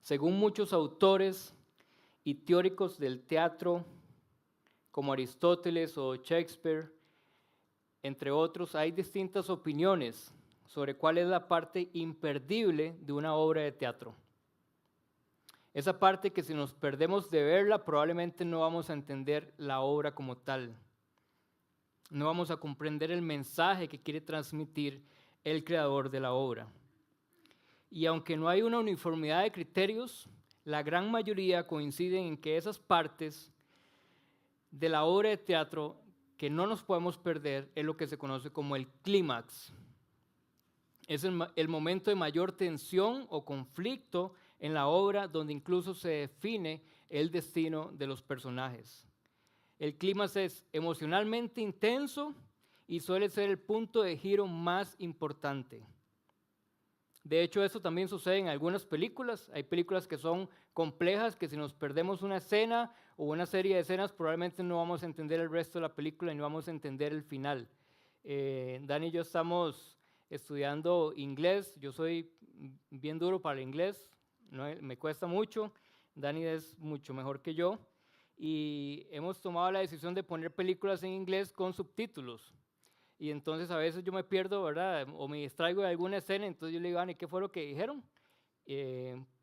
Según muchos autores y teóricos del teatro, como Aristóteles o Shakespeare, entre otros, hay distintas opiniones sobre cuál es la parte imperdible de una obra de teatro. Esa parte que si nos perdemos de verla, probablemente no vamos a entender la obra como tal. No vamos a comprender el mensaje que quiere transmitir el creador de la obra. Y aunque no hay una uniformidad de criterios, la gran mayoría coinciden en que esas partes de la obra de teatro que no nos podemos perder es lo que se conoce como el clímax. Es el momento de mayor tensión o conflicto en la obra donde incluso se define el destino de los personajes. El clímax es emocionalmente intenso y suele ser el punto de giro más importante. De hecho, eso también sucede en algunas películas. Hay películas que son complejas, que si nos perdemos una escena o una serie de escenas, probablemente no vamos a entender el resto de la película y no vamos a entender el final. Dani y yo estamos estudiando inglés. Yo soy bien duro para el inglés, me cuesta mucho. Dani es mucho mejor que yo. Y hemos tomado la decisión de poner películas en inglés con subtítulos. Y entonces a veces yo me pierdo, ¿verdad? O me distraigo de alguna escena, entonces yo le digo, Ani, ¿qué fue lo que dijeron?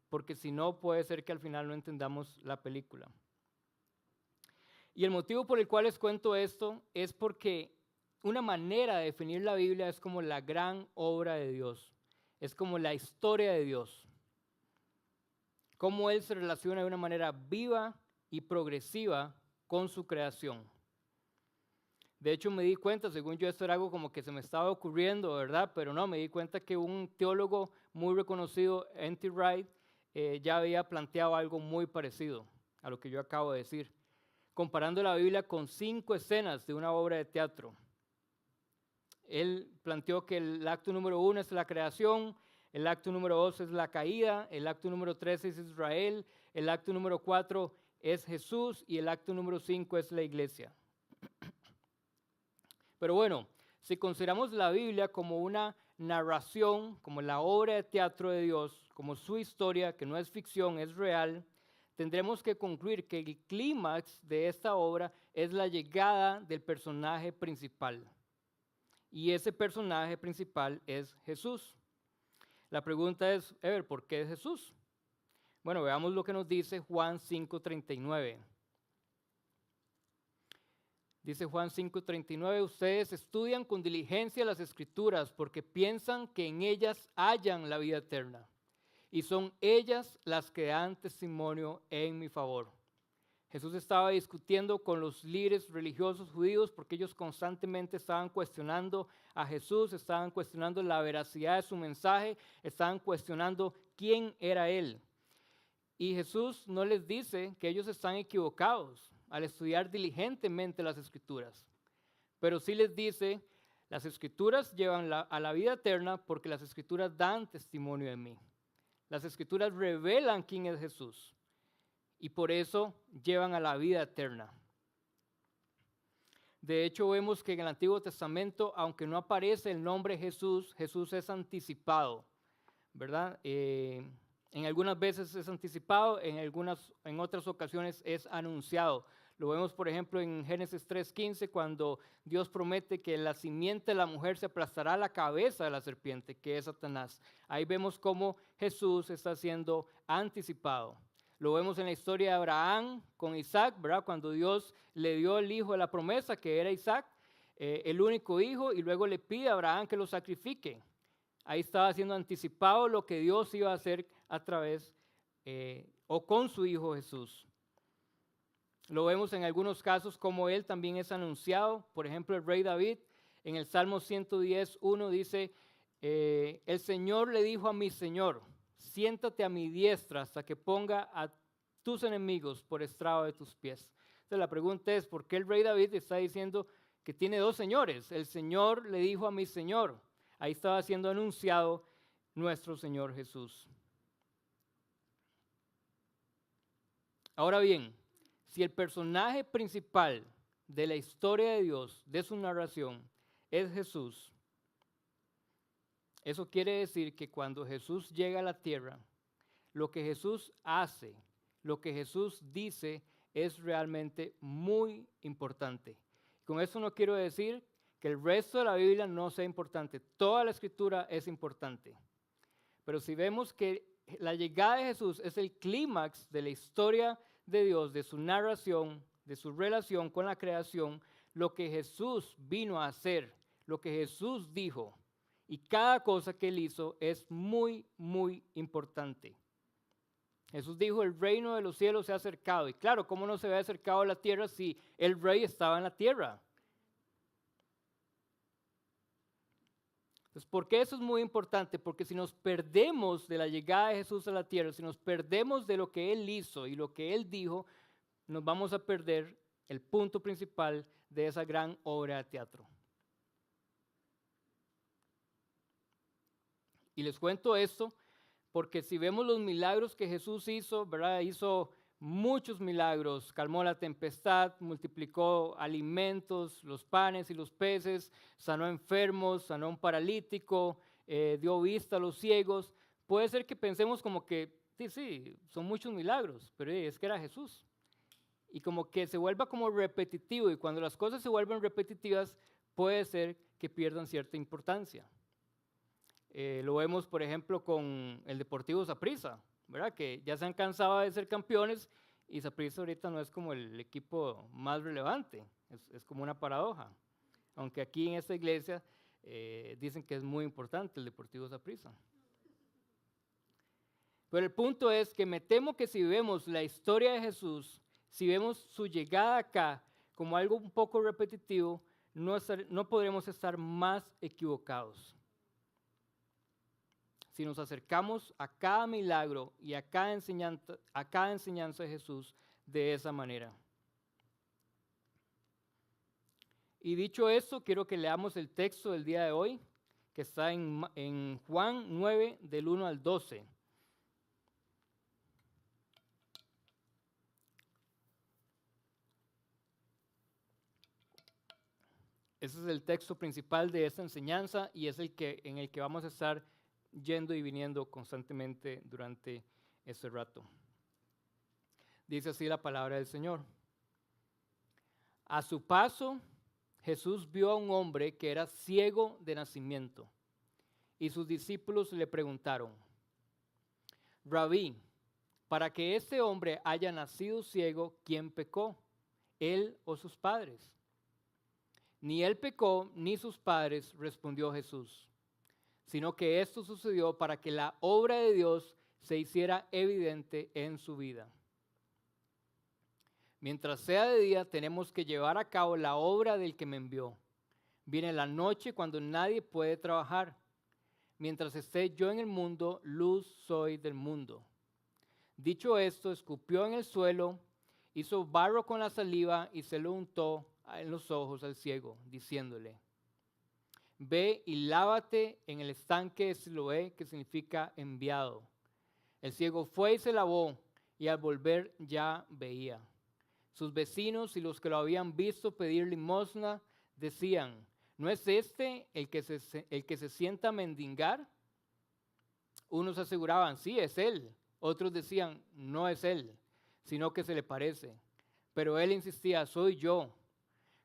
Porque si no, puede ser que al final no entendamos la película. Y el motivo por el cual les cuento esto es porque una manera de definir la Biblia es como la gran obra de Dios, es como la historia de Dios. Cómo Él se relaciona de una manera viva y progresiva con su creación. De hecho, me di cuenta, según yo, esto era algo como que se me estaba ocurriendo, ¿verdad? Pero no, me di cuenta que un teólogo muy reconocido, N.T. Wright, ya había planteado algo muy parecido a lo que yo acabo de decir, comparando la Biblia con 5 escenas de una obra de teatro. Él planteó que el acto número 1 es la creación, el acto número 2 es la caída, el acto número 3 es Israel, el acto número 4 es Jesús y el acto número 5 es la iglesia. Pero bueno, si consideramos la Biblia como una narración, como la obra de teatro de Dios, como su historia, que no es ficción, es real, tendremos que concluir que el clímax de esta obra es la llegada del personaje principal. Y ese personaje principal es Jesús. La pregunta es, Ever, ¿por qué es Jesús? Bueno, veamos lo que nos dice Juan 5:39. Dice Juan 5:39, ustedes estudian con diligencia las Escrituras porque piensan que en ellas hallan la vida eterna. Y son ellas las que dan testimonio en mi favor. Jesús estaba discutiendo con los líderes religiosos judíos porque ellos constantemente estaban cuestionando a Jesús, estaban cuestionando la veracidad de su mensaje, estaban cuestionando quién era Él. Y Jesús no les dice que ellos están equivocados al estudiar diligentemente las Escrituras, pero sí les dice, las Escrituras llevan a la vida eterna porque las Escrituras dan testimonio de mí. Las Escrituras revelan quién es Jesús y por eso llevan a la vida eterna. De hecho, vemos que en el Antiguo Testamento, aunque no aparece el nombre Jesús, Jesús es anticipado, ¿verdad? En algunas veces es anticipado, en otras ocasiones es anunciado. Lo vemos, por ejemplo, en Génesis 3:15, cuando Dios promete que la simiente de la mujer se aplastará la cabeza de la serpiente, que es Satanás. Ahí vemos cómo Jesús está siendo anticipado. Lo vemos en la historia de Abraham con Isaac, ¿verdad? Cuando Dios le dio el hijo de la promesa, que era Isaac, el único hijo, y luego le pide a Abraham que lo sacrifique. Ahí estaba siendo anticipado lo que Dios iba a hacer a través o con su Hijo Jesús. Lo vemos en algunos casos como Él también es anunciado. Por ejemplo, el rey David en el Salmo 110:1 dice, el Señor le dijo a mi Señor, siéntate a mi diestra hasta que ponga a tus enemigos por estrado de tus pies. Entonces la pregunta es, ¿por qué el rey David está diciendo que tiene 2 señores? El Señor le dijo a mi Señor. Ahí estaba siendo anunciado nuestro Señor Jesús. Ahora bien, si el personaje principal de la historia de Dios, de su narración, es Jesús, eso quiere decir que cuando Jesús llega a la tierra, lo que Jesús hace, lo que Jesús dice es realmente muy importante. Con eso no quiero decir que el resto de la Biblia no sea importante. Toda la escritura es importante. Pero si vemos que la llegada de Jesús es el clímax de la historia de Dios, de su narración, de su relación con la creación, lo que Jesús vino a hacer, lo que Jesús dijo y cada cosa que él hizo es muy, muy importante. Jesús dijo, el reino de los cielos se ha acercado. Y claro, ¿cómo no se había acercado a la tierra si el rey estaba en la tierra? Entonces, ¿por qué eso es muy importante? Porque si nos perdemos de la llegada de Jesús a la tierra, si nos perdemos de lo que Él hizo y lo que Él dijo, nos vamos a perder el punto principal de esa gran obra de teatro. Y les cuento esto porque si vemos los milagros que Jesús hizo, ¿verdad? Hizo muchos milagros, calmó la tempestad, multiplicó alimentos, los panes y los peces, sanó enfermos, sanó a un paralítico, dio vista a los ciegos. Puede ser que pensemos como que, sí, son muchos milagros, pero es que era Jesús. Y como que se vuelva como repetitivo, y cuando las cosas se vuelven repetitivas, puede ser que pierdan cierta importancia. Lo vemos, por ejemplo, con el Deportivo Saprissa, ¿verdad? Que ya se han cansado de ser campeones y Saprissa ahorita no es como el equipo más relevante, es como una paradoja. Aunque aquí en esta iglesia dicen que es muy importante el Deportivo Saprissa. Pero el punto es que me temo que si vemos la historia de Jesús, si vemos su llegada acá como algo un poco repetitivo, no podremos estar más equivocados. Si nos acercamos a cada milagro y a cada enseñanza de Jesús de esa manera. Y dicho eso, quiero que leamos el texto del día de hoy, que está en Juan 9, del 1 al 12. Ese es el texto principal de esta enseñanza y es en el que vamos a estar yendo y viniendo constantemente durante este rato. Dice así la palabra del Señor. A su paso, Jesús vio a un hombre que era ciego de nacimiento y sus discípulos le preguntaron, Rabí, para que este hombre haya nacido ciego, ¿quién pecó? ¿Él o sus padres? Ni él pecó ni sus padres, respondió Jesús, sino que esto sucedió para que la obra de Dios se hiciera evidente en su vida. Mientras sea de día, tenemos que llevar a cabo la obra del que me envió. Viene la noche cuando nadie puede trabajar. Mientras esté yo en el mundo, luz soy del mundo. Dicho esto, escupió en el suelo, hizo barro con la saliva y se lo untó en los ojos al ciego, diciéndole, ve y lávate en el estanque de Siloé, que significa enviado. El ciego fue y se lavó, y al volver ya veía. Sus vecinos y los que lo habían visto pedir limosna decían, ¿no es este el que se sienta a mendigar? Unos aseguraban, sí, es él. Otros decían, no es él, sino que se le parece. Pero él insistía, soy yo.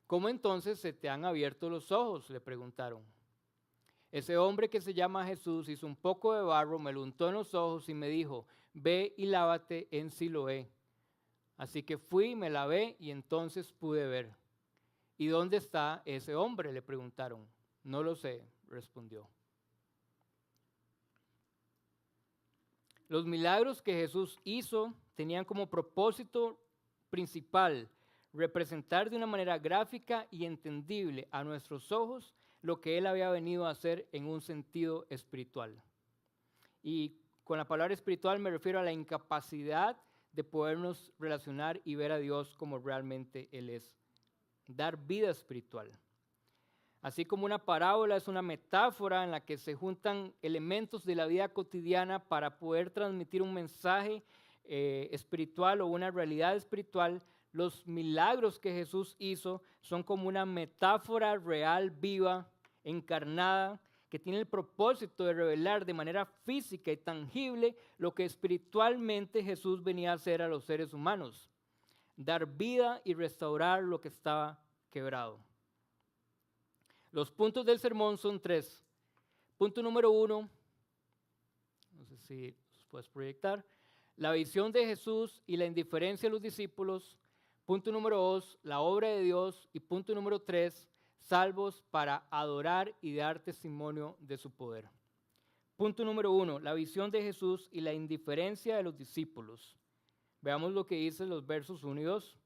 ¿Cómo entonces se te han abierto los ojos?, le preguntaron. Ese hombre que se llama Jesús hizo un poco de barro, me lo untó en los ojos y me dijo, ve y lávate en Siloé. Así que fui, me lavé y entonces pude ver. ¿Y dónde está ese hombre?, le preguntaron. No lo sé, respondió. Los milagros que Jesús hizo tenían como propósito principal representar de una manera gráfica y entendible a nuestros ojos lo que Él había venido a hacer en un sentido espiritual. Y con la palabra espiritual me refiero a la incapacidad de podernos relacionar y ver a Dios como realmente Él es. Dar vida espiritual. Así como una parábola es una metáfora en la que se juntan elementos de la vida cotidiana para poder transmitir un mensaje espiritual o una realidad espiritual, los milagros que Jesús hizo son como una metáfora real, viva, encarnada, que tiene el propósito de revelar de manera física y tangible lo que espiritualmente Jesús venía a hacer a los seres humanos, dar vida y restaurar lo que estaba quebrado. Los puntos del sermón son 3. Punto número 1, no sé si los puedes proyectar, la visión de Jesús y la indiferencia de los discípulos. Punto número 2, la obra de Dios. Y punto número 3, salvos para adorar y dar testimonio de su poder. Punto número 1, la visión de Jesús y la indiferencia de los discípulos. Veamos lo que dice los versos 1 y 2.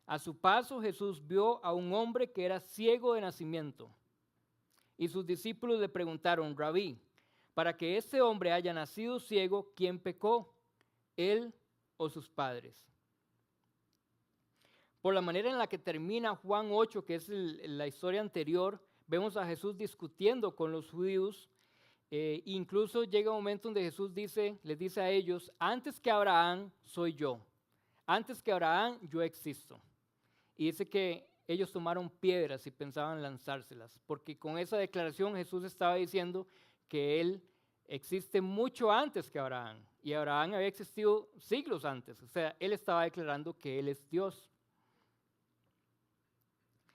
A su paso Jesús vio a un hombre que era ciego de nacimiento. Y sus discípulos le preguntaron, Rabí, para que este hombre haya nacido ciego, ¿quién pecó? ¿Él o sus padres? Por la manera en la que termina Juan 8, que es la historia anterior, vemos a Jesús discutiendo con los judíos. Incluso llega un momento donde Jesús les dice a ellos, antes que Abraham soy yo, antes que Abraham yo existo. Y dice que ellos tomaron piedras y pensaban lanzárselas, porque con esa declaración Jesús estaba diciendo que Él existe mucho antes que Abraham, y Abraham había existido siglos antes, o sea, Él estaba declarando que Él es Dios.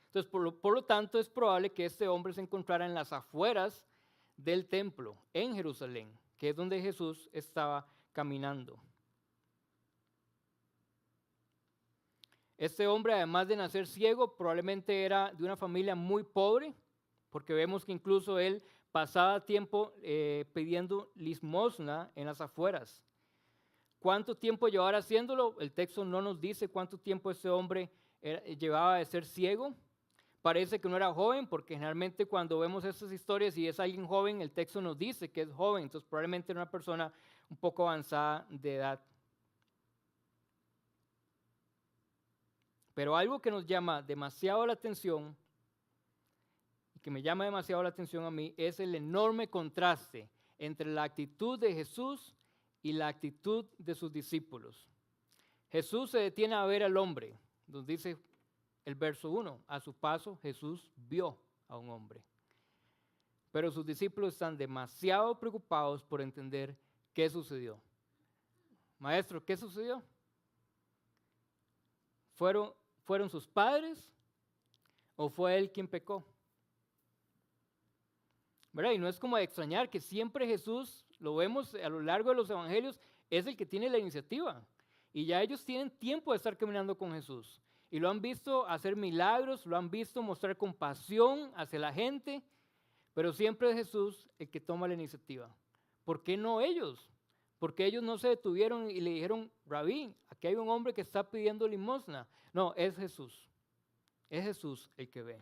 Entonces, por lo tanto, es probable que este hombre se encontrara en las afueras del templo, en Jerusalén, que es donde Jesús estaba caminando. Este hombre, además de nacer ciego, probablemente era de una familia muy pobre, porque vemos que incluso él pasaba tiempo pidiendo limosna en las afueras. ¿Cuánto tiempo llevaba haciéndolo? El texto no nos dice cuánto tiempo este hombre llevaba de ser ciego. Parece que no era joven, porque generalmente cuando vemos estas historias y es alguien joven, el texto nos dice que es joven, entonces probablemente era una persona un poco avanzada de edad. Pero algo que nos llama demasiado la atención, y que me llama demasiado la atención a mí, es el enorme contraste entre la actitud de Jesús y la actitud de sus discípulos. Jesús se detiene a ver al hombre, nos dice el verso 1, a su paso Jesús vio a un hombre. Pero sus discípulos están demasiado preocupados por entender qué sucedió. Maestro, ¿qué sucedió? ¿Fueron sus padres o fue él quien pecó? ¿Verdad? Y no es como de extrañar que siempre Jesús, lo vemos a lo largo de los evangelios, es el que tiene la iniciativa. Y ya ellos tienen tiempo de estar caminando con Jesús. Y lo han visto hacer milagros, lo han visto mostrar compasión hacia la gente, pero siempre es Jesús el que toma la iniciativa. ¿Por qué no ellos? Porque ellos no se detuvieron y le dijeron, Rabí, aquí hay un hombre que está pidiendo limosna. No, es Jesús. Es Jesús el que ve.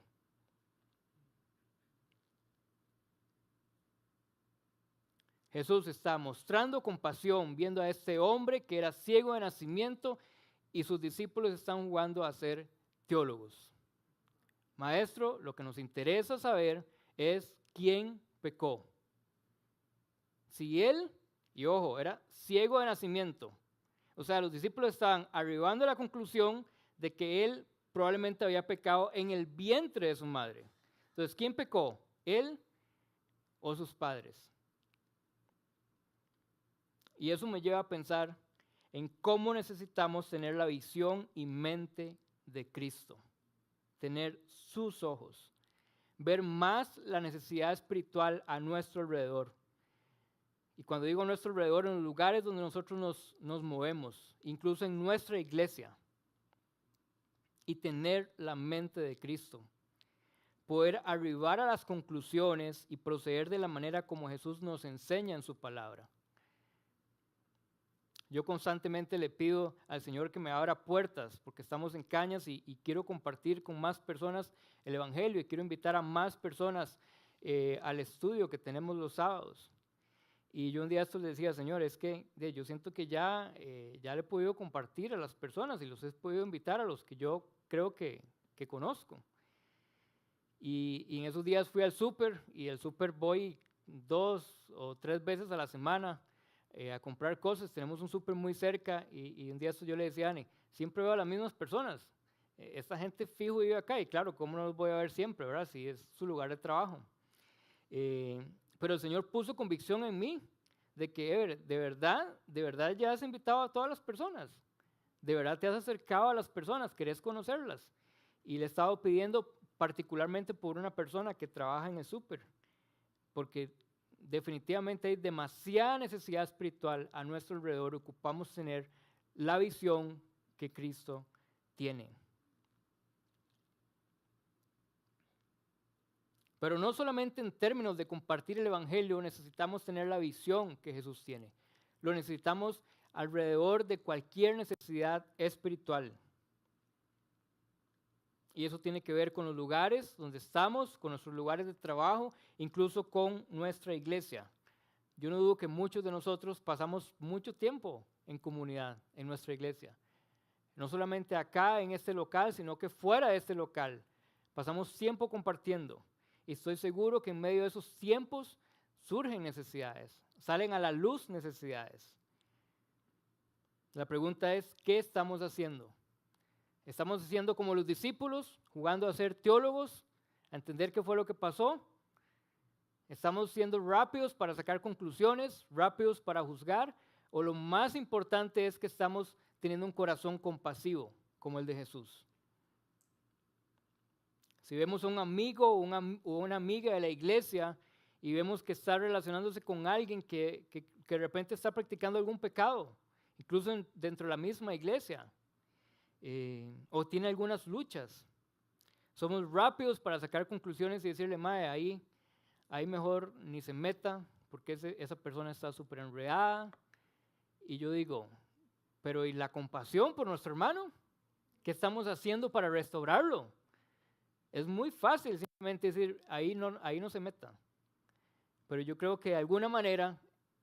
Jesús está mostrando compasión viendo a este hombre que era ciego de nacimiento y sus discípulos están jugando a ser teólogos. Maestro, lo que nos interesa saber es quién pecó. Si él, y ojo, era ciego de nacimiento, o sea, los discípulos estaban arribando a la conclusión de que él probablemente había pecado en el vientre de su madre. Entonces, ¿quién pecó? ¿Él o sus padres? Y eso me lleva a pensar en cómo necesitamos tener la visión y mente de Cristo, tener sus ojos, ver más la necesidad espiritual a nuestro alrededor. Y cuando digo a nuestro alrededor, en los lugares donde nosotros nos movemos, incluso en nuestra iglesia, y tener la mente de Cristo, poder arribar a las conclusiones y proceder de la manera como Jesús nos enseña en su palabra. Yo constantemente le pido al Señor que me abra puertas, porque estamos en Cañas y quiero compartir con más personas el Evangelio y quiero invitar a más personas al estudio que tenemos los sábados. Y yo un día esto le decía, Señor, es que yo siento que ya le he podido compartir a las personas y los he podido invitar a los que yo creo que conozco. Y en esos días fui al súper y el súper voy 2 o 3 veces a la semana a comprar cosas. Tenemos un súper muy cerca y un día esto yo le decía a Ani, siempre veo a las mismas personas. Esta gente fijo vive acá y claro, ¿cómo no los voy a ver siempre, verdad? Si es su lugar de trabajo. Pero el Señor puso convicción en mí de que de verdad ya has invitado a todas las personas, de verdad te has acercado a las personas, querés conocerlas. Y le he estado pidiendo particularmente por una persona que trabaja en el súper, porque definitivamente hay demasiada necesidad espiritual a nuestro alrededor, ocupamos tener la visión que Cristo tiene. Pero no solamente en términos de compartir el Evangelio necesitamos tener la visión que Jesús tiene, lo necesitamos alrededor de cualquier necesidad espiritual. Y eso tiene que ver con los lugares donde estamos, con nuestros lugares de trabajo, incluso con nuestra iglesia. Yo no dudo que muchos de nosotros pasamos mucho tiempo en comunidad, en nuestra iglesia. No solamente acá en este local, sino que fuera de este local. Pasamos tiempo compartiendo. Y estoy seguro que en medio de esos tiempos surgen necesidades, salen a la luz necesidades. La pregunta es, ¿qué estamos haciendo? ¿Estamos haciendo como los discípulos, jugando a ser teólogos, a entender qué fue lo que pasó? ¿Estamos siendo rápidos para sacar conclusiones, rápidos para juzgar? ¿O lo más importante es que estamos teniendo un corazón compasivo, como el de Jesús? Si vemos a un amigo o una amiga de la iglesia y vemos que está relacionándose con alguien que de repente está practicando algún pecado, incluso dentro de la misma iglesia, o tiene algunas luchas, somos rápidos para sacar conclusiones y decirle, mae, ahí mejor ni se meta porque esa persona está súper enredada. Y yo digo, pero ¿y la compasión por nuestro hermano? ¿Qué estamos haciendo para restaurarlo? Es muy fácil simplemente decir, ahí no se meta. Pero yo creo que de alguna manera,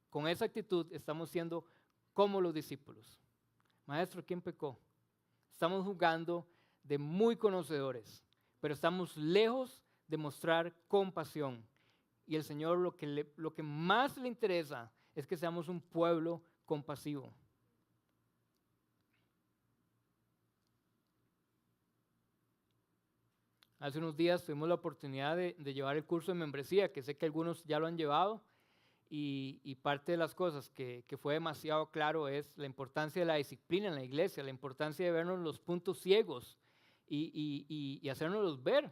con esa actitud, estamos siendo como los discípulos. Maestro, ¿quién pecó? Estamos jugando de muy conocedores, pero estamos lejos de mostrar compasión. Y el Señor lo que más le interesa es que seamos un pueblo compasivo. Hace unos días tuvimos la oportunidad de llevar el curso de membresía, que sé que algunos ya lo han llevado, y parte de las cosas que fue demasiado claro es la importancia de la disciplina en la iglesia, la importancia de vernos los puntos ciegos y hacérnoslos ver,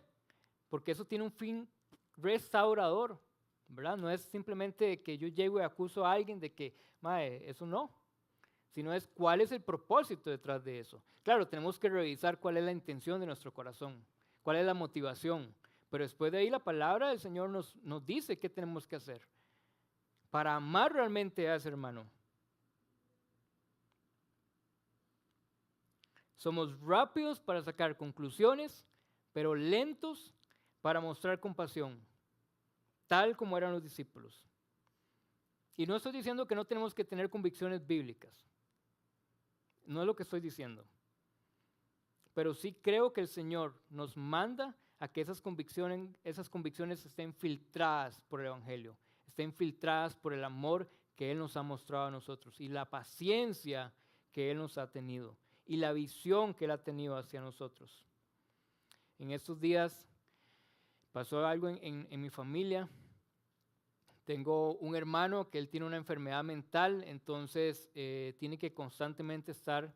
porque eso tiene un fin restaurador, ¿verdad? No es simplemente que yo llego y acuso a alguien de que, mae, eso no, sino es cuál es el propósito detrás de eso. Claro, tenemos que revisar cuál es la intención de nuestro corazón, cuál es la motivación, pero después de ahí la palabra del Señor nos dice qué tenemos que hacer para amar realmente a ese hermano. Somos rápidos para sacar conclusiones, pero lentos para mostrar compasión, tal como eran los discípulos. Y no estoy diciendo que no tenemos que tener convicciones bíblicas. No es lo que estoy diciendo. Pero sí creo que el Señor nos manda a que esas convicciones estén filtradas por el Evangelio, estén filtradas por el amor que Él nos ha mostrado a nosotros y la paciencia que Él nos ha tenido y la visión que Él ha tenido hacia nosotros. En estos días pasó algo en mi familia. Tengo un hermano que él tiene una enfermedad mental, entonces tiene que constantemente estar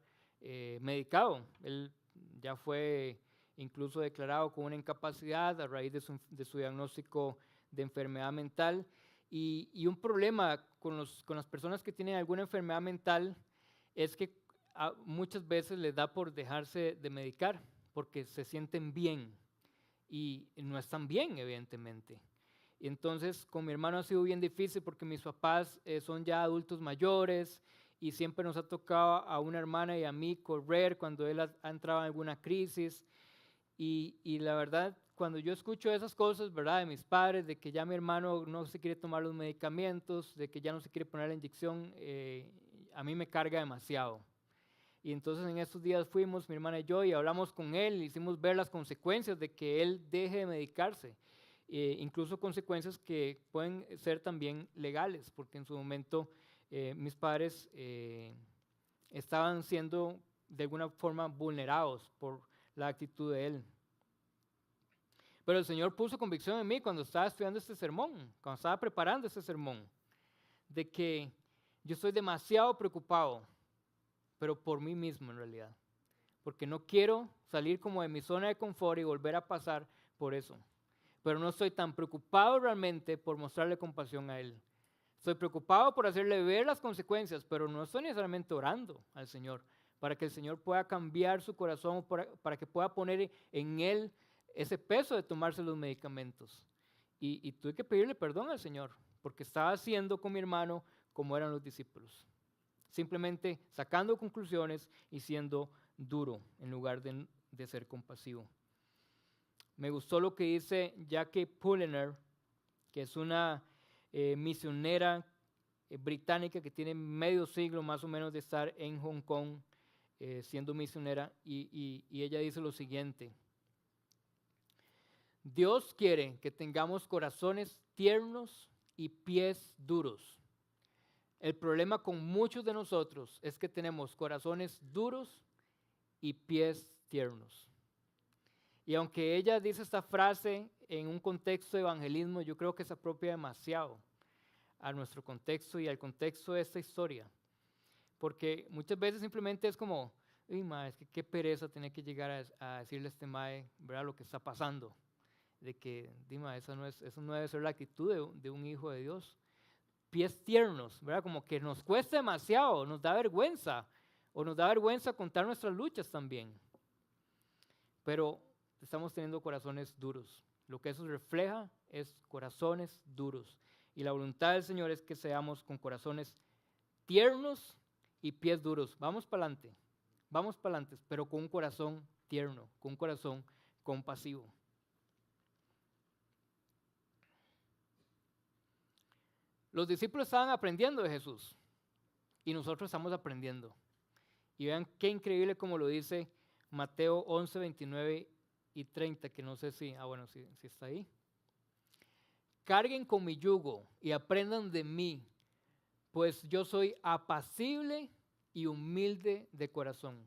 medicado. Él ya fue incluso declarado con una incapacidad a raíz de su diagnóstico de enfermedad mental. Y un problema con las personas que tienen alguna enfermedad mental es que muchas veces les da por dejarse de medicar porque se sienten bien y no están bien, evidentemente. Y entonces con mi hermano ha sido bien difícil porque mis papás son ya adultos mayores y siempre nos ha tocado a una hermana y a mí correr cuando él ha entrado en alguna crisis. Y la verdad, cuando yo escucho esas cosas, ¿verdad?, de mis padres, de que ya mi hermano no se quiere tomar los medicamentos, de que ya no se quiere poner la inyección, a mí me carga demasiado. Y entonces en estos días fuimos, mi hermana y yo, y hablamos con él, le hicimos ver las consecuencias de que él deje de medicarse, incluso consecuencias que pueden ser también legales, porque en su momento mis padres estaban siendo de alguna forma vulnerados por la actitud de él. Pero el Señor puso convicción en mí cuando estaba estudiando este sermón, cuando estaba preparando este sermón, de que yo estoy demasiado preocupado, pero por mí mismo en realidad, porque no quiero salir como de mi zona de confort y volver a pasar por eso. Pero no estoy tan preocupado realmente por mostrarle compasión a Él. Estoy preocupado por hacerle ver las consecuencias, pero no estoy necesariamente orando al Señor para que el Señor pueda cambiar su corazón, para que pueda poner en Él ese peso de tomarse los medicamentos. Y tuve que pedirle perdón al Señor, porque estaba haciendo con mi hermano como eran los discípulos. Simplemente sacando conclusiones y siendo duro en lugar de ser compasivo. Me gustó lo que dice Jackie Pullener, que es una misionera británica que tiene medio siglo más o menos de estar en Hong Kong siendo misionera, y ella dice lo siguiente: Dios quiere que tengamos corazones tiernos y pies duros. El problema con muchos de nosotros es que tenemos corazones duros y pies tiernos. Y aunque ella dice esta frase en un contexto de evangelismo, yo creo que se apropia demasiado a nuestro contexto y al contexto de esta historia. Porque muchas veces simplemente es como, uy, ma, es que qué pereza tener que llegar a decirle a este mae, ¿verdad?, lo que está pasando. De que, dime, eso no debe ser la actitud de un hijo de Dios. Pies tiernos, ¿verdad? Como que nos cuesta demasiado, nos da vergüenza, o nos da vergüenza contar nuestras luchas también. Pero estamos teniendo corazones duros. Lo que eso refleja es corazones duros. Y la voluntad del Señor es que seamos con corazones tiernos y pies duros. Vamos para adelante, pero con un corazón tierno, con un corazón compasivo. Los discípulos estaban aprendiendo de Jesús y nosotros estamos aprendiendo. Y vean qué increíble como lo dice Mateo 11, 29 y 30, que no sé si está ahí. Carguen con mi yugo y aprendan de mí, pues yo soy apacible y humilde de corazón,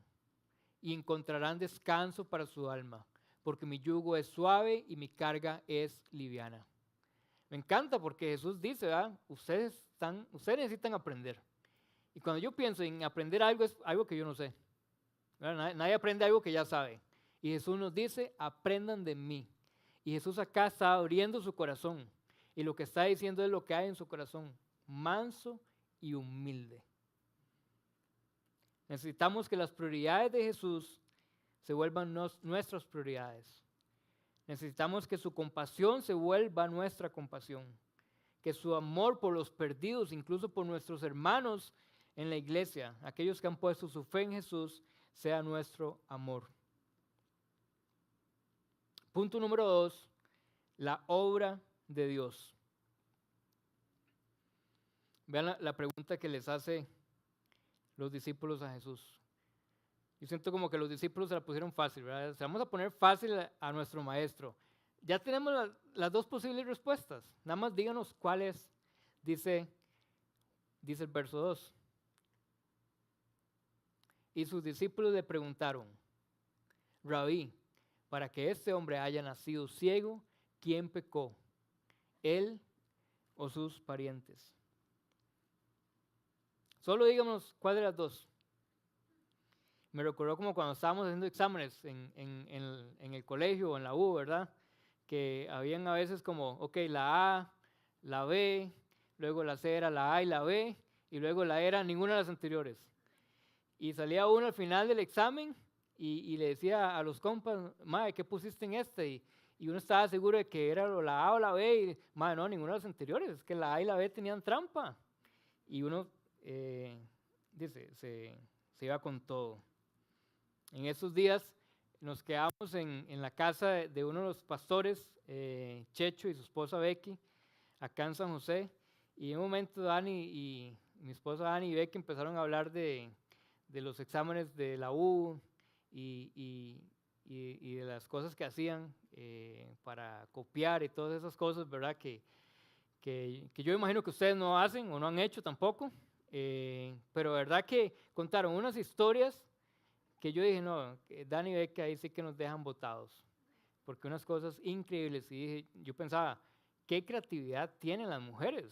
y encontrarán descanso para su alma, porque mi yugo es suave y mi carga es liviana. Me encanta porque Jesús dice, ¿verdad?, ustedes necesitan aprender. Y cuando yo pienso en aprender algo, es algo que yo no sé. Nadie aprende algo que ya sabe. Y Jesús nos dice, aprendan de mí. Y Jesús acá está abriendo su corazón. Y lo que está diciendo es lo que hay en su corazón, manso y humilde. Necesitamos que las prioridades de Jesús se vuelvan nuestras prioridades. Necesitamos que su compasión se vuelva nuestra compasión. Que su amor por los perdidos, incluso por nuestros hermanos en la iglesia, aquellos que han puesto su fe en Jesús, sea nuestro amor. Punto número 2, la obra de Dios. Vean la pregunta que les hace los discípulos a Jesús. Yo siento como que los discípulos se la pusieron fácil, ¿verdad? Se vamos a poner fácil a nuestro maestro. Ya tenemos las dos posibles respuestas. Nada más díganos cuál es, dice el verso 2. Y sus discípulos le preguntaron, Rabí, para que este hombre haya nacido ciego, ¿quién pecó? ¿Él o sus parientes? Solo díganos cuál de las dos. Me recordó como cuando estábamos haciendo exámenes en el colegio o en la U, ¿verdad? Que habían a veces como, ok, la A, la B, luego la C era la A y la B, y luego la E era ninguna de las anteriores. Y salía uno al final del examen y le decía a los compas, madre, ¿qué pusiste en este? Y uno estaba seguro de que era la A o la B, y madre, no, ninguna de las anteriores, es que la A y la B tenían trampa. Y uno, dice, se iba con todo. En esos días nos quedamos en la casa de uno de los pastores, Checho y su esposa Becky, acá en San José, y en un momento Dani y mi esposa Dani y Becky empezaron a hablar de los exámenes de la U y de las cosas que hacían para copiar y todas esas cosas, ¿verdad? Que yo imagino que ustedes no hacen o no han hecho tampoco, pero verdad que contaron unas historias que yo dije, no, Dani y Becky ahí sí que nos dejan botados, porque unas cosas increíbles. Y yo pensaba, ¿qué creatividad tienen las mujeres?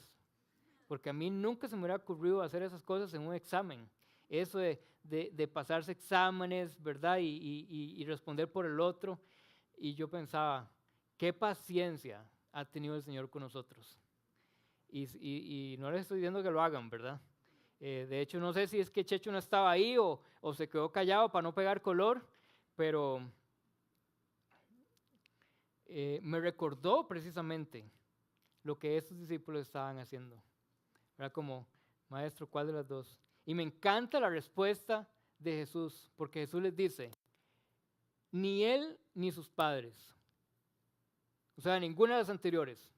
Porque a mí nunca se me hubiera ocurrido hacer esas cosas en un examen. Eso de pasarse exámenes, ¿verdad? Y responder por el otro. Y yo pensaba, qué paciencia ha tenido el Señor con nosotros. Y no les estoy diciendo que lo hagan, ¿verdad? De hecho, no sé si es que Checho no estaba ahí o se quedó callado para no pegar color, pero me recordó precisamente lo que estos discípulos estaban haciendo. Era como, maestro, ¿cuál de las dos? Y me encanta la respuesta de Jesús, porque Jesús les dice, ni él ni sus padres, o sea, ninguna de las anteriores,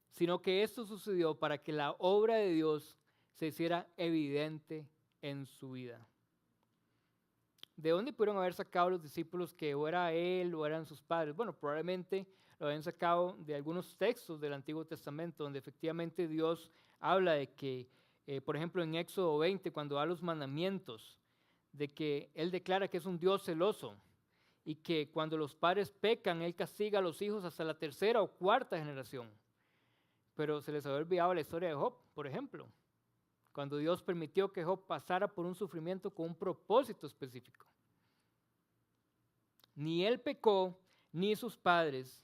sino que esto sucedió para que la obra de Dios se hiciera evidente en su vida. ¿De dónde pudieron haber sacado los discípulos que o era él o eran sus padres? Bueno, probablemente lo habían sacado de algunos textos del Antiguo Testamento, donde efectivamente Dios habla de que, por ejemplo, en Éxodo 20, cuando da los mandamientos, de que Él declara que es un Dios celoso y que cuando los padres pecan, Él castiga a los hijos hasta la tercera o cuarta generación. Pero se les había olvidado la historia de Job, por ejemplo, cuando Dios permitió que Job pasara por un sufrimiento con un propósito específico. Ni él pecó, ni sus padres,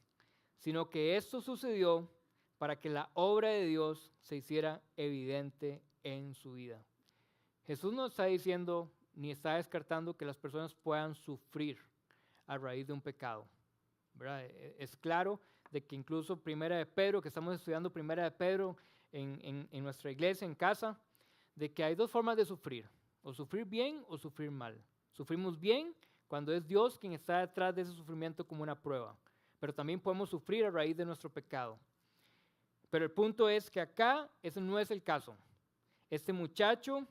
sino que esto sucedió para que la obra de Dios se hiciera evidente en su vida. Jesús no está diciendo ni está descartando que las personas puedan sufrir a raíz de un pecado, ¿verdad? Es claro de que incluso Primera de Pedro, que estamos estudiando Primera de Pedro en nuestra iglesia, en casa, de que hay dos formas de sufrir, o sufrir bien o sufrir mal. Sufrimos bien cuando es Dios quien está detrás de ese sufrimiento como una prueba, pero también podemos sufrir a raíz de nuestro pecado. Pero el punto es que acá ese no es el caso. Este muchacho,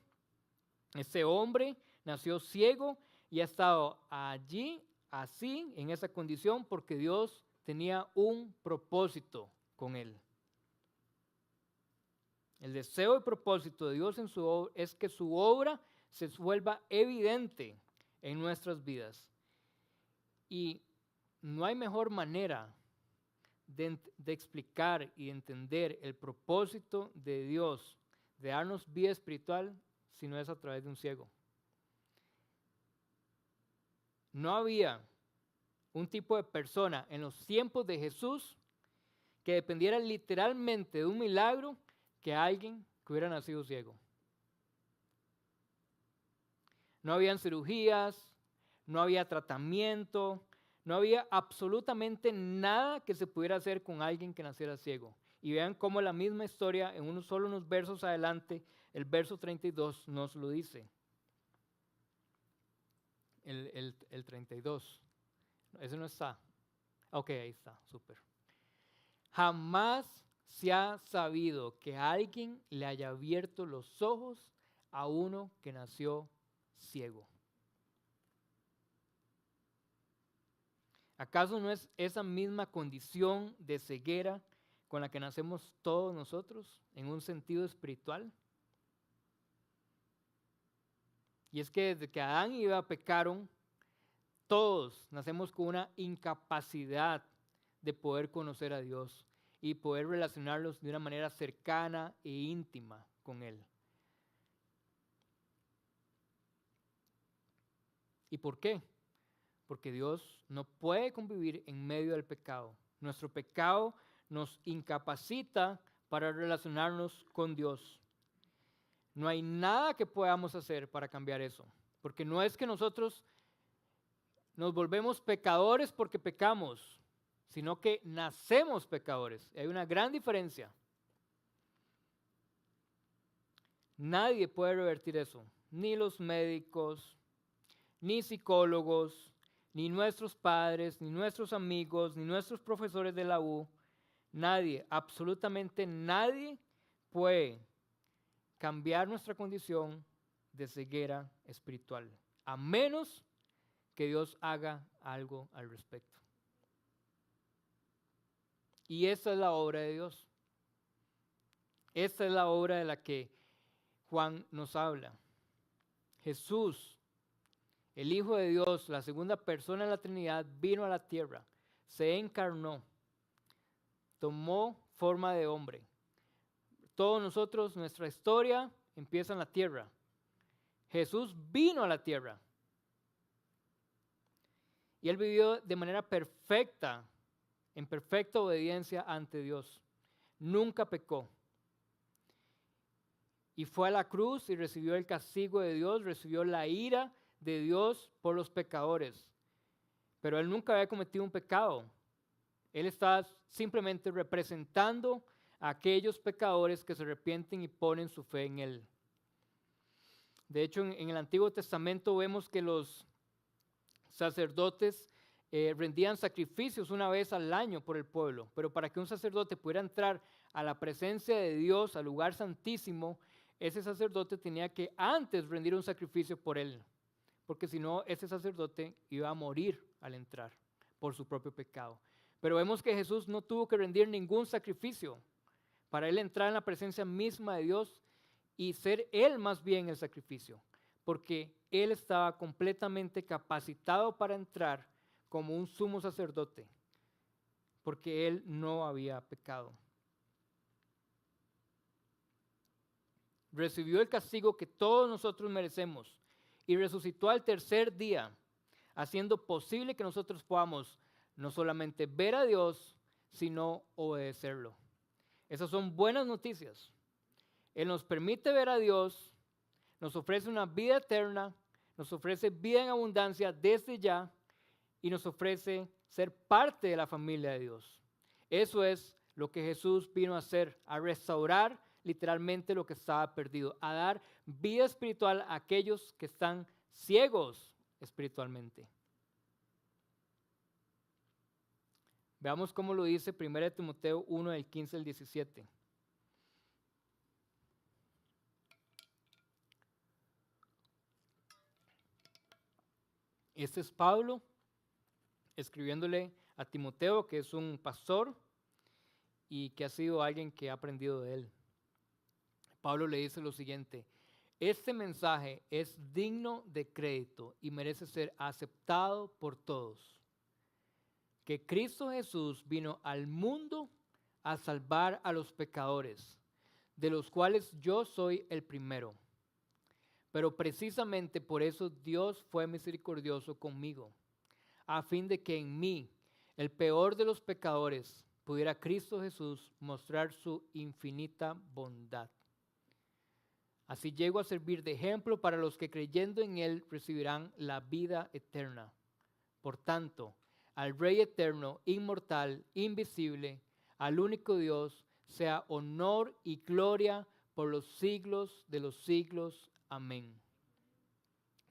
este hombre, nació ciego y ha estado allí, así, en esa condición, porque Dios tenía un propósito con él. El deseo y propósito de Dios en su obra es que su obra se vuelva evidente en nuestras vidas. Y no hay mejor manera de explicar y entender el propósito de Dios de darnos vida espiritual si no es a través de un ciego. No había un tipo de persona en los tiempos de Jesús que dependiera literalmente de un milagro que alguien que hubiera nacido ciego. No habían cirugías, no había tratamiento, no había absolutamente nada que se pudiera hacer con alguien que naciera ciego. Y vean cómo la misma historia, en solo unos versos adelante, el verso 32 nos lo dice. El 32. Ese no está. Ok, ahí está, súper. Jamás se ha sabido que alguien le haya abierto los ojos a uno que nació ciego. ¿Acaso no es esa misma condición de ceguera con la que nacemos todos nosotros en un sentido espiritual? Y es que desde que Adán y Eva pecaron, todos nacemos con una incapacidad de poder conocer a Dios y poder relacionarnos de una manera cercana e íntima con Él. ¿Y por qué? Porque Dios no puede convivir en medio del pecado. Nuestro pecado nos incapacita para relacionarnos con Dios. No hay nada que podamos hacer para cambiar eso, porque no es que nosotros nos volvemos pecadores porque pecamos, sino que nacemos pecadores. Hay una gran diferencia. Nadie puede revertir eso, ni los médicos, ni psicólogos, ni nuestros padres, ni nuestros amigos, ni nuestros profesores de la U. Nadie, absolutamente nadie puede cambiar nuestra condición de ceguera espiritual, a menos que Dios haga algo al respecto. Y esa es la obra de Dios. Esta es la obra de la que Juan nos habla. Jesús, el Hijo de Dios, la segunda persona de la Trinidad, vino a la tierra se encarnó, tomó forma de hombre. Todos nosotros, nuestra historia empieza en la tierra. Jesús vino a la tierra. Y Él vivió de manera perfecta, en perfecta obediencia ante Dios. Nunca pecó. Y fue a la cruz y recibió el castigo de Dios, recibió la ira de Dios por los pecadores. Pero Él nunca había cometido un pecado. Él está simplemente representando a aquellos pecadores que se arrepienten y ponen su fe en Él. De hecho, en el Antiguo Testamento vemos que los sacerdotes rendían sacrificios una vez al año por el pueblo, pero para que un sacerdote pudiera entrar a la presencia de Dios, al lugar santísimo, ese sacerdote tenía que antes rendir un sacrificio por él, porque si no, ese sacerdote iba a morir al entrar por su propio pecado. Pero vemos que Jesús no tuvo que rendir ningún sacrificio para él entrar en la presencia misma de Dios y ser él más bien el sacrificio, porque él estaba completamente capacitado para entrar como un sumo sacerdote, porque él no había pecado. Recibió el castigo que todos nosotros merecemos y resucitó al tercer día, haciendo posible que nosotros podamos no solamente ver a Dios, sino obedecerlo. Esas son buenas noticias. Él nos permite ver a Dios, nos ofrece una vida eterna, nos ofrece vida en abundancia desde ya y nos ofrece ser parte de la familia de Dios. Eso es lo que Jesús vino a hacer, a restaurar literalmente lo que estaba perdido, a dar vida espiritual a aquellos que están ciegos espiritualmente. Veamos cómo lo dice 1 Timoteo 1, del 15 al 17. Este es Pablo escribiéndole a Timoteo, que es un pastor y que ha sido alguien que ha aprendido de él. Pablo le dice lo siguiente: este mensaje es digno de crédito y merece ser aceptado por todos. Que Cristo Jesús vino al mundo a salvar a los pecadores, de los cuales yo soy el primero. Pero precisamente por eso Dios fue misericordioso conmigo, a fin de que en mí, el peor de los pecadores, pudiera Cristo Jesús mostrar su infinita bondad. Así llego a servir de ejemplo para los que creyendo en Él recibirán la vida eterna. Por tanto, al Rey eterno, inmortal, invisible, al único Dios, sea honor y gloria por los siglos de los siglos. Amén.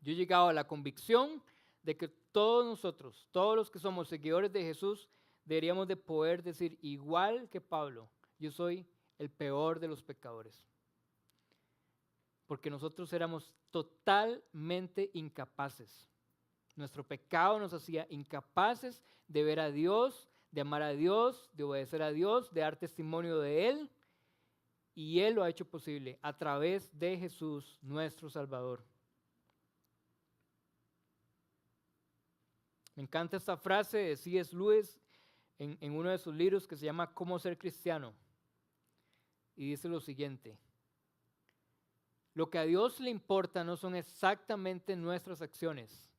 Yo he llegado a la convicción de que todos nosotros, todos los que somos seguidores de Jesús, deberíamos de poder decir igual que Pablo: yo soy el peor de los pecadores. Porque nosotros éramos totalmente incapaces. Nuestro pecado nos hacía incapaces de ver a Dios, de amar a Dios, de obedecer a Dios, de dar testimonio de Él. Y Él lo ha hecho posible a través de Jesús, nuestro Salvador. Me encanta esta frase de C.S. Lewis en uno de sus libros que se llama ¿Cómo ser cristiano? Y dice lo siguiente: lo que a Dios le importa no son exactamente nuestras acciones.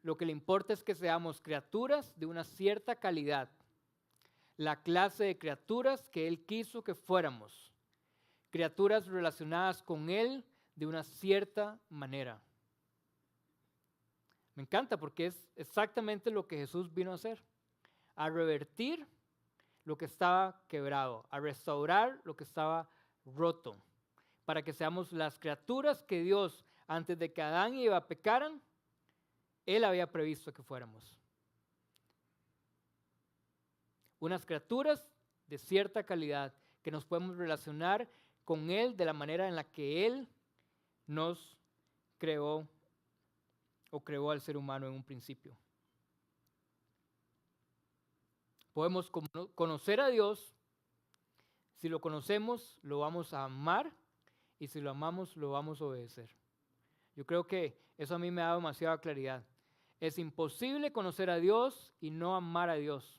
Lo que le importa es que seamos criaturas de una cierta calidad, la clase de criaturas que Él quiso que fuéramos, criaturas relacionadas con Él de una cierta manera. Me encanta porque es exactamente lo que Jesús vino a hacer, a revertir lo que estaba quebrado, a restaurar lo que estaba roto, para que seamos las criaturas que Dios, antes de que Adán y Eva pecaran, Él había previsto que fuéramos. Unas criaturas de cierta calidad, que nos podemos relacionar con Él de la manera en la que Él nos creó o creó al ser humano en un principio. Podemos conocer a Dios. Si lo conocemos, lo vamos a amar, y si lo amamos, lo vamos a obedecer. Yo creo que eso a mí me ha dado demasiada claridad. Es imposible conocer a Dios y no amar a Dios.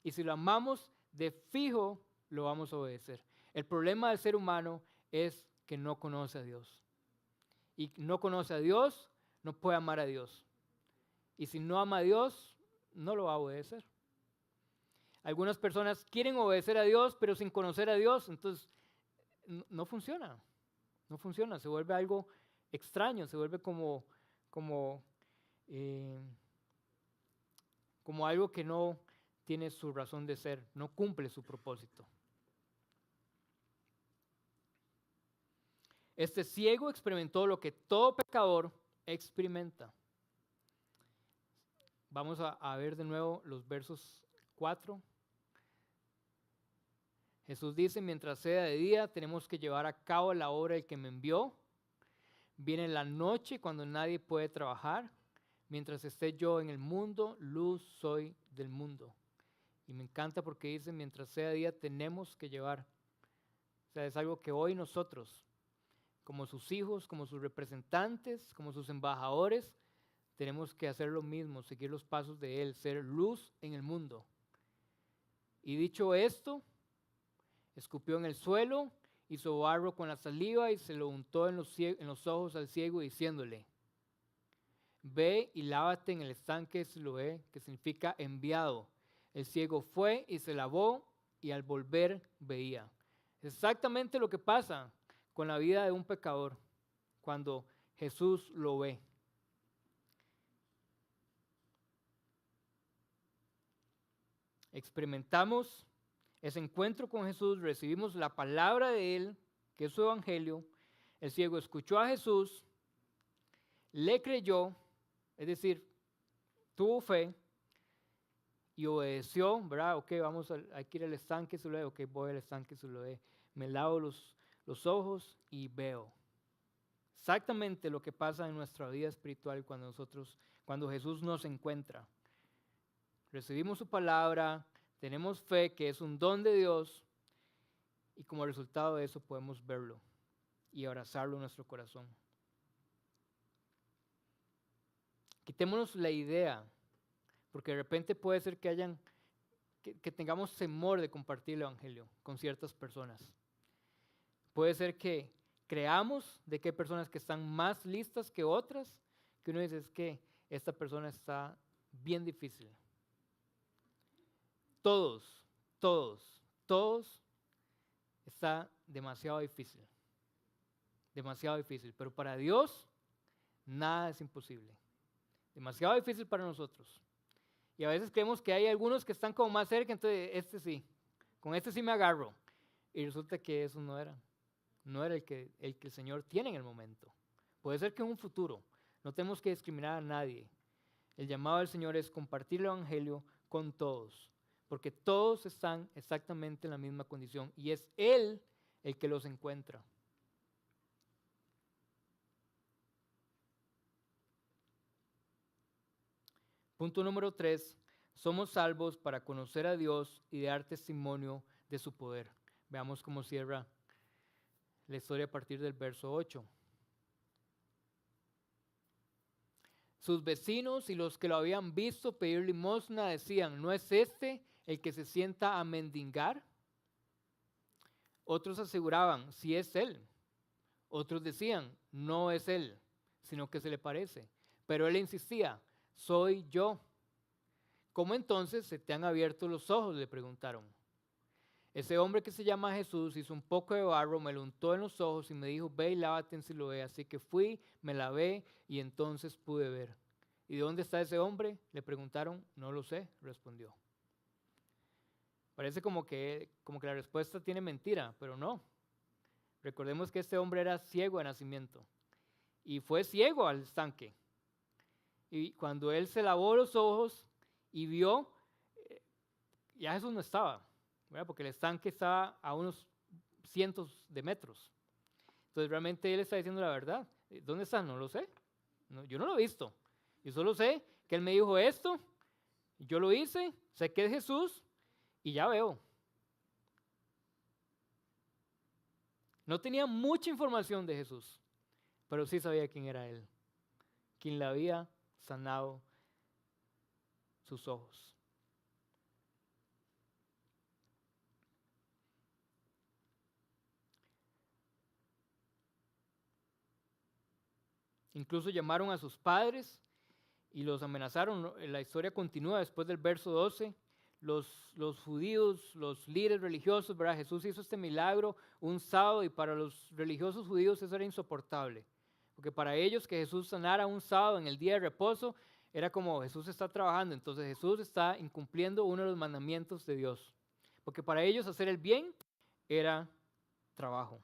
Y si lo amamos, de fijo lo vamos a obedecer. El problema del ser humano es que no conoce a Dios. Y no conoce a Dios, no puede amar a Dios. Y si no ama a Dios, no lo va a obedecer. Algunas personas quieren obedecer a Dios, pero sin conocer a Dios, entonces no funciona. No funciona, se vuelve algo extraño, se vuelve como algo que no tiene su razón de ser, no cumple su propósito. Este ciego experimentó lo que todo pecador experimenta. Vamos a ver de nuevo los versos 4. Jesús dice, mientras sea de día, tenemos que llevar a cabo la obra del que me envió. Viene la noche cuando nadie puede trabajar. Mientras esté yo en el mundo, luz soy del mundo. Y me encanta porque dice, mientras sea de día, tenemos que llevar. O sea, es algo que hoy nosotros, como sus hijos, como sus representantes, como sus embajadores, tenemos que hacer lo mismo, seguir los pasos de Él, ser luz en el mundo. Y dicho esto, escupió en el suelo, hizo barro con la saliva y se lo untó en los ojos al ciego, diciéndole, ve y lávate en el estanque de Siloé, que significa enviado. El ciego fue y se lavó y al volver veía. Exactamente lo que pasa con la vida de un pecador cuando Jesús lo ve. Experimentamos ese encuentro con Jesús, recibimos la palabra de Él, que es su evangelio. El ciego escuchó a Jesús, le creyó, es decir, tuvo fe y obedeció, ¿verdad? Ok, hay que ir al estanque Siloé, ok, voy al estanque Siloé, me lavo los ojos y veo. Exactamente lo que pasa en nuestra vida espiritual cuando Jesús nos encuentra. Recibimos su palabra, tenemos fe que es un don de Dios y como resultado de eso podemos verlo y abrazarlo en nuestro corazón. Quitémonos la idea, porque de repente puede ser que tengamos temor de compartir el evangelio con ciertas personas. Puede ser que creamos de que hay personas que están más listas que otras, que uno dice es que esta persona está bien difícil. Todos está demasiado difícil. Demasiado difícil. Pero para Dios, nada es imposible. Demasiado difícil para nosotros. Y a veces creemos que hay algunos que están como más cerca, entonces con este sí me agarro. Y resulta que eso no era. No era el que el Señor tiene en el momento. Puede ser que en un futuro. No tenemos que discriminar a nadie. El llamado del Señor es compartir el evangelio con todos. Porque todos están exactamente en la misma condición y es Él el que los encuentra. Punto número 3. Somos salvos para conocer a Dios y dar testimonio de su poder. Veamos cómo cierra la historia a partir del verso 8. Sus vecinos y los que lo habían visto pedir limosna decían, ¿no es este el que se sienta a mendigar? Otros aseguraban, sí es él. Otros decían, no es él, sino que se le parece. Pero él insistía, soy yo. ¿Cómo entonces se te han abierto los ojos?, le preguntaron. Ese hombre que se llama Jesús hizo un poco de barro, me lo untó en los ojos y me dijo, ve y lávate en Siloé. Así que fui, me lavé y entonces pude ver. ¿Y de dónde está ese hombre?, le preguntaron. No lo sé, respondió. Parece como que la respuesta tiene mentira, pero no. Recordemos que este hombre era ciego de nacimiento y fue ciego al estanque. Y cuando él se lavó los ojos y vio, ya Jesús no estaba, ¿verdad? Porque el estanque estaba a unos cientos de metros. Entonces realmente él está diciendo la verdad. ¿Dónde está? No lo sé. No, yo no lo he visto. Yo solo sé que él me dijo esto, yo lo hice, sé que es Jesús y ya veo. No tenía mucha información de Jesús, pero sí sabía quién era Él, quien le había sanado sus ojos. Incluso llamaron a sus padres y los amenazaron. La historia continúa después del verso 12. Los judíos, los líderes religiosos, ¿verdad? Jesús hizo este milagro un sábado y para los religiosos judíos eso era insoportable. Porque para ellos que Jesús sanara un sábado en el día de reposo era como Jesús está trabajando. Entonces Jesús está incumpliendo uno de los mandamientos de Dios. Porque para ellos hacer el bien era trabajo.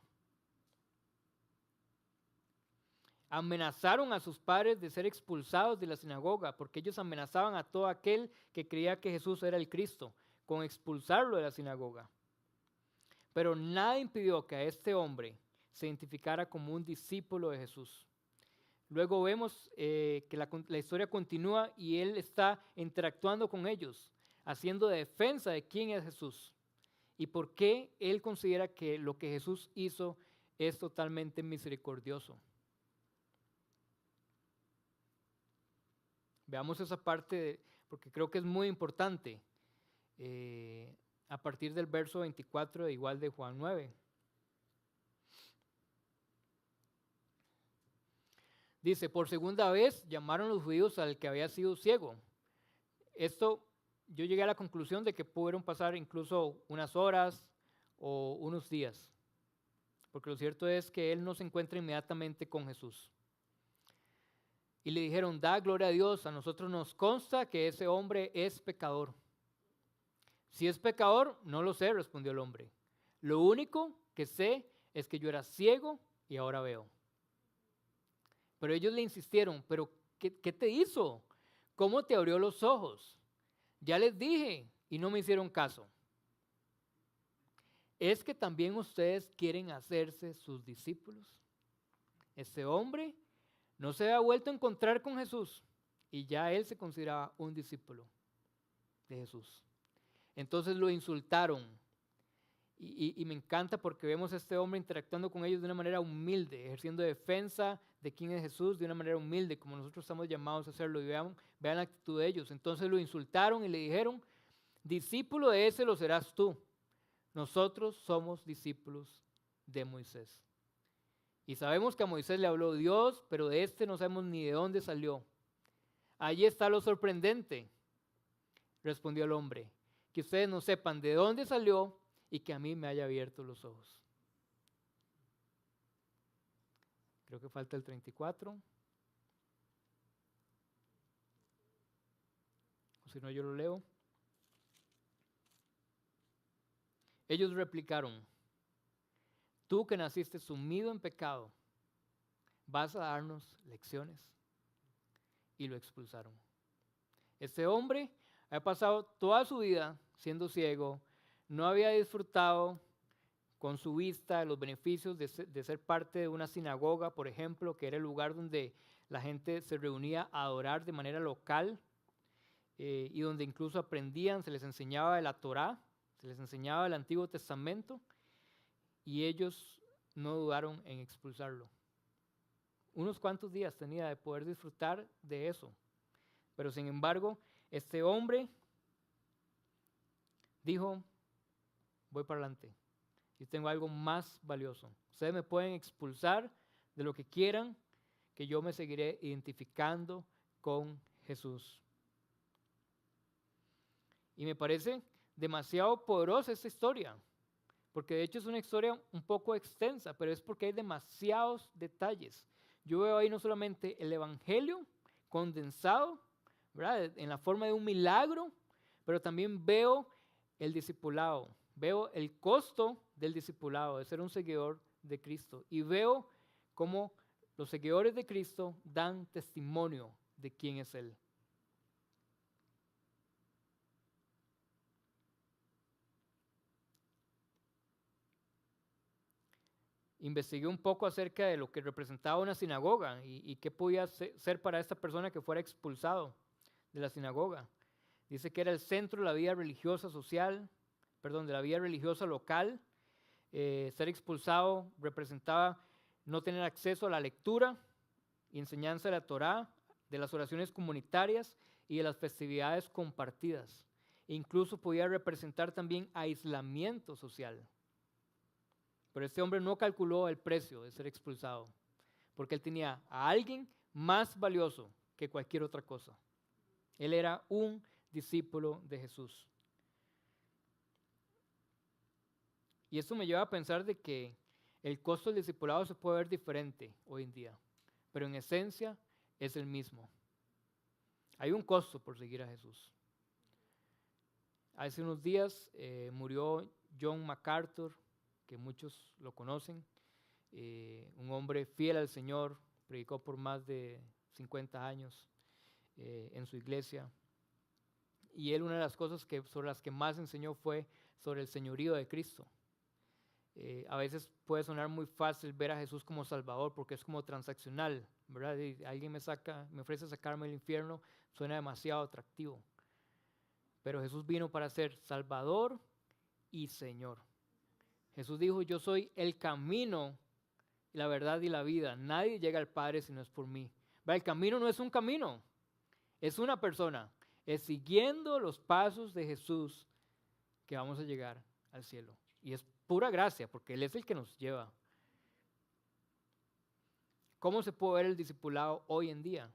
Amenazaron a sus padres de ser expulsados de la sinagoga, porque ellos amenazaban a todo aquel que creía que Jesús era el Cristo, con expulsarlo de la sinagoga. Pero nada impidió que a este hombre se identificara como un discípulo de Jesús. Luego vemos que la historia continúa y él está interactuando con ellos, haciendo defensa de quién es Jesús y por qué él considera que lo que Jesús hizo es totalmente misericordioso. Veamos esa parte, porque creo que es muy importante, a partir del verso 24 de igual de Juan 9. Dice, por segunda vez llamaron los judíos al que había sido ciego. Esto, yo llegué a la conclusión de que pudieron pasar incluso unas horas o unos días, porque lo cierto es que él no se encuentra inmediatamente con Jesús. Y le dijeron, da gloria a Dios, a nosotros nos consta que ese hombre es pecador. Si es pecador, no lo sé, respondió el hombre. Lo único que sé es que yo era ciego y ahora veo. Pero ellos le insistieron, pero ¿qué te hizo? ¿Cómo te abrió los ojos? Ya les dije y no me hicieron caso. ¿Es que también ustedes quieren hacerse sus discípulos? Este hombre no se había vuelto a encontrar con Jesús y ya él se consideraba un discípulo de Jesús. Entonces lo insultaron y me encanta porque vemos a este hombre interactuando con ellos de una manera humilde, ejerciendo defensa de quién es Jesús de una manera humilde, como nosotros estamos llamados a hacerlo. Y vean la actitud de ellos. Entonces lo insultaron y le dijeron, discípulo de ese lo serás tú. Nosotros somos discípulos de Moisés. Y sabemos que a Moisés le habló Dios, pero de este no sabemos ni de dónde salió. Allí está lo sorprendente, respondió el hombre, que ustedes no sepan de dónde salió y que a mí me haya abierto los ojos. Creo que falta el 34. O si no, yo lo leo. Ellos replicaron, tú que naciste sumido en pecado, ¿vas a darnos lecciones? Y lo expulsaron. Este hombre había pasado toda su vida siendo ciego, no había disfrutado con su vista los beneficios de ser parte de una sinagoga, por ejemplo, que era el lugar donde la gente se reunía a adorar de manera local y donde incluso aprendían, se les enseñaba de la Torá, se les enseñaba el Antiguo Testamento, y ellos no dudaron en expulsarlo. Unos cuantos días tenía de poder disfrutar de eso, pero sin embargo, este hombre dijo, voy para adelante, yo tengo algo más valioso. Ustedes me pueden expulsar de lo que quieran, que yo me seguiré identificando con Jesús. Y me parece demasiado poderosa esta historia, porque de hecho es una historia un poco extensa, pero es porque hay demasiados detalles. Yo veo ahí no solamente el evangelio condensado, ¿verdad?, en la forma de un milagro, pero también veo el discipulado, veo el costo del discipulado, de ser un seguidor de Cristo, y veo cómo los seguidores de Cristo dan testimonio de quién es Él. Investigué un poco acerca de lo que representaba una sinagoga y qué podía ser para esta persona que fuera expulsado de la sinagoga. Dice que era el centro de la vida religiosa de la vida religiosa local. Ser expulsado representaba no tener acceso a la lectura y enseñanza de la Torá, de las oraciones comunitarias y de las festividades compartidas. Incluso podía representar también aislamiento social. Pero este hombre no calculó el precio de ser expulsado, porque él tenía a alguien más valioso que cualquier otra cosa. Él era un discípulo de Jesús. Y esto me lleva a pensar de que el costo del discipulado se puede ver diferente hoy en día, pero en esencia es el mismo. Hay un costo por seguir a Jesús. Hace unos días murió John MacArthur, que muchos lo conocen, un hombre fiel al Señor, predicó por más de 50 años en su iglesia. Y él, una de las cosas sobre las que más enseñó fue sobre el señorío de Cristo. A veces puede sonar muy fácil ver a Jesús como Salvador porque es como transaccional, ¿verdad? Y alguien me ofrece sacarme del infierno, suena demasiado atractivo. Pero Jesús vino para ser Salvador y Señor. Jesús dijo, yo soy el camino, la verdad y la vida. Nadie llega al Padre si no es por mí. ¿Verdad? El camino no es un camino, es una persona. Es siguiendo los pasos de Jesús que vamos a llegar al cielo. Y es pura gracia, porque Él es el que nos lleva. ¿Cómo se puede ver el discipulado hoy en día?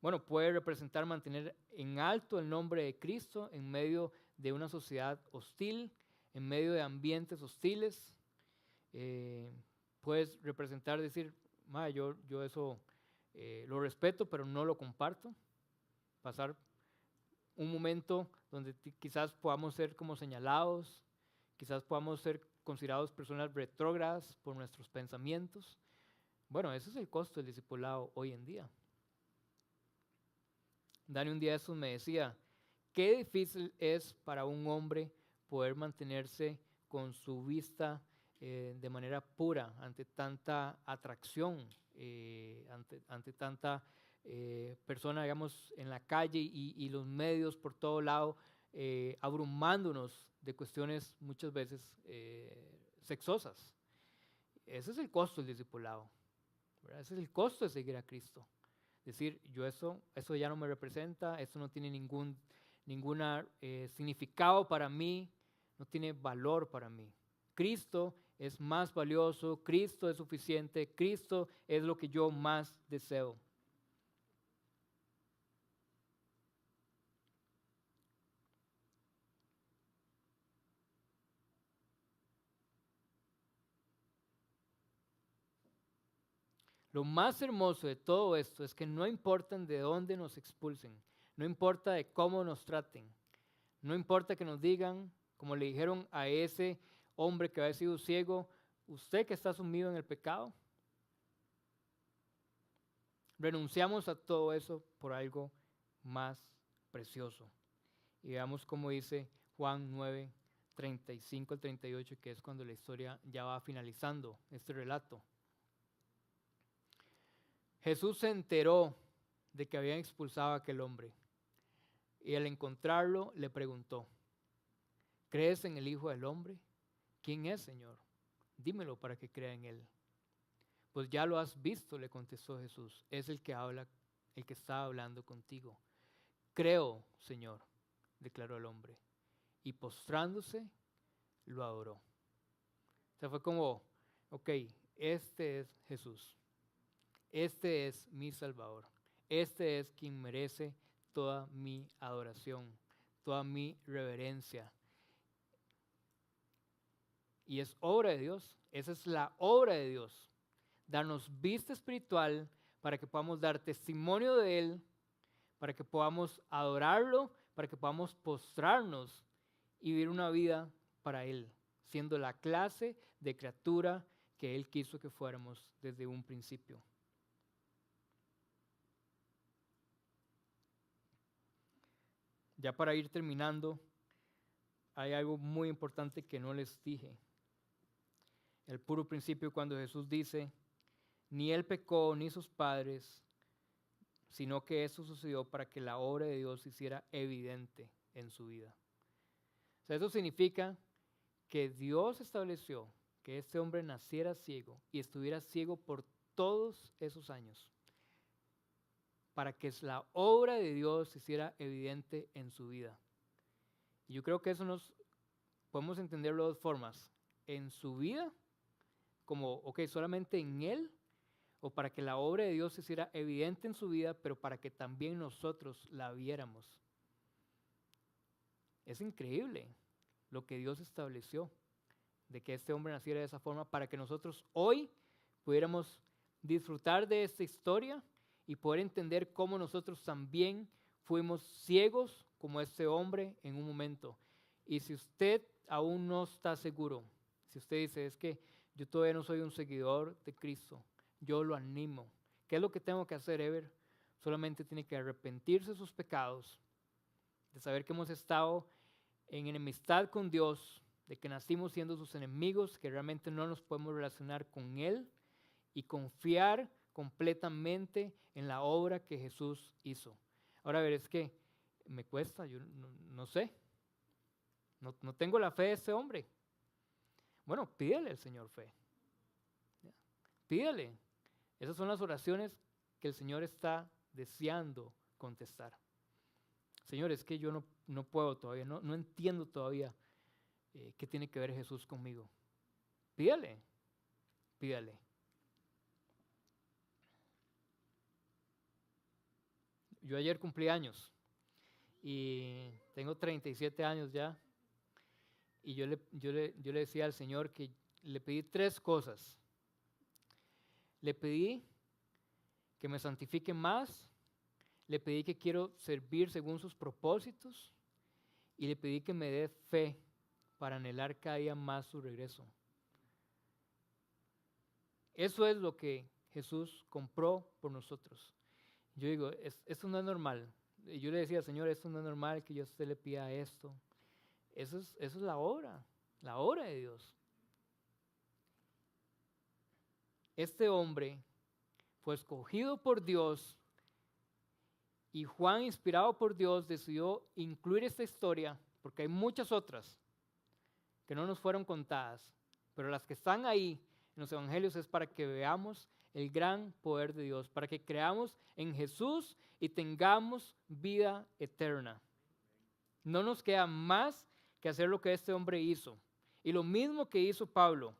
Bueno, puede representar mantener en alto el nombre de Cristo en medio de una sociedad hostil, en medio de ambientes hostiles. Puedes representar decir, yo eso lo respeto, pero no lo comparto. Pasar un momento donde quizás podamos ser como señalados, quizás podamos ser considerados personas retrógradas por nuestros pensamientos. Bueno, ese es el costo del discipulado hoy en día. Dani un día de estos me decía, qué difícil es para un hombre poder mantenerse con su vista de manera pura ante tanta atracción, ante tanta persona, digamos, en la calle y los medios por todo lado, abrumándonos de cuestiones muchas veces sexosas. Ese es el costo del discipulado, ¿verdad? Ese es el costo de seguir a Cristo. Decir, yo eso ya no me representa, eso no tiene ningún significado para mí, no tiene valor para mí. Cristo es más valioso, Cristo es suficiente, Cristo es lo que yo más deseo. Lo más hermoso de todo esto es que no importa de dónde nos expulsen, no importa de cómo nos traten, no importa que nos digan, como le dijeron a ese hombre que había sido ciego, usted que está sumido en el pecado, renunciamos a todo eso por algo más precioso. Y veamos cómo dice Juan 9, 35 al 38, que es cuando la historia ya va finalizando este relato. Jesús se enteró de que habían expulsado a aquel hombre y al encontrarlo le preguntó, ¿crees en el Hijo del Hombre? ¿Quién es, Señor? Dímelo para que crea en él. Pues ya lo has visto, le contestó Jesús, es el que está hablando contigo. Creo, Señor, declaró el hombre, y postrándose, lo adoró. O sea, fue como, ok, este es Jesús. Este es mi Salvador. Este es quien merece toda mi adoración, toda mi reverencia. Y es obra de Dios. Esa es la obra de Dios. Darnos vista espiritual para que podamos dar testimonio de Él, para que podamos adorarlo, para que podamos postrarnos y vivir una vida para Él, siendo la clase de criatura que Él quiso que fuéramos desde un principio. Ya para ir terminando, hay algo muy importante que no les dije. El puro principio cuando Jesús dice, ni él pecó ni sus padres, sino que eso sucedió para que la obra de Dios se hiciera evidente en su vida. O sea, eso significa que Dios estableció que este hombre naciera ciego y estuviera ciego por todos esos años. para que la obra de Dios se hiciera evidente en su vida. Y yo creo que eso nos podemos entenderlo de dos formas. En su vida, como, solamente en Él, o para que la obra de Dios se hiciera evidente en su vida, pero para que también nosotros la viéramos. Es increíble lo que Dios estableció, de que este hombre naciera de esa forma, para que nosotros hoy pudiéramos disfrutar de esta historia y poder entender cómo nosotros también fuimos ciegos como este hombre en un momento. Y si usted aún no está seguro, si usted dice, es que yo todavía no soy un seguidor de Cristo, yo lo animo. ¿Qué es lo que tengo que hacer, Ever? Solamente tiene que arrepentirse de sus pecados, de saber que hemos estado en enemistad con Dios, de que nacimos siendo sus enemigos, que realmente no nos podemos relacionar con Él, y confiar completamente en la obra que Jesús hizo. Ahora, a ver, es que me cuesta, yo no sé, no tengo la fe de ese hombre. Bueno, pídele al Señor fe. Pídele. Esas son las oraciones que el Señor está deseando contestar. Señor, es que yo no puedo todavía, no entiendo todavía qué tiene que ver Jesús conmigo. Pídale, pídale. Yo ayer cumplí años y tengo 37 años ya, y yo le decía al Señor que le pedí 3 cosas. Le pedí que me santifique más, le pedí que quiero servir según sus propósitos, y le pedí que me dé fe para anhelar cada día más su regreso. Eso es lo que Jesús compró por nosotros. Yo digo, esto no es normal. Y yo le decía, Señor, esto no es normal que yo a usted le pida esto. Eso es la obra de Dios. Este hombre fue escogido por Dios, y Juan, inspirado por Dios, decidió incluir esta historia, porque hay muchas otras que no nos fueron contadas, pero las que están ahí en los evangelios es para que veamos el gran poder de Dios, para que creamos en Jesús y tengamos vida eterna. No nos queda más que hacer lo que este hombre hizo, y lo mismo que hizo Pablo.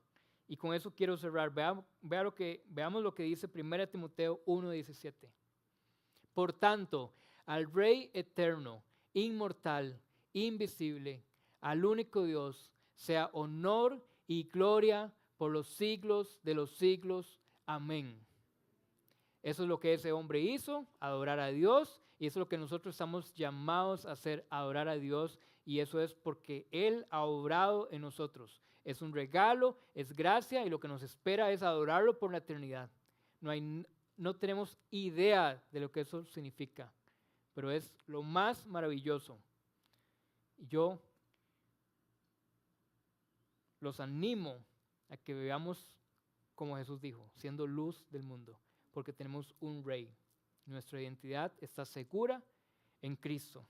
Y con eso quiero cerrar. Veamos lo que dice 1 Timoteo 1:17. Por tanto, al Rey eterno, inmortal, invisible, al único Dios, sea honor y gloria por los siglos de los siglos. Amén. Eso es lo que ese hombre hizo, adorar a Dios, y eso es lo que nosotros estamos llamados a hacer, adorar a Dios, y eso es porque Él ha obrado en nosotros. Es un regalo, es gracia, y lo que nos espera es adorarlo por la eternidad. No tenemos idea de lo que eso significa, pero es lo más maravilloso. Yo los animo a que veamos como Jesús dijo, siendo luz del mundo, porque tenemos un Rey. Nuestra identidad está segura en Cristo.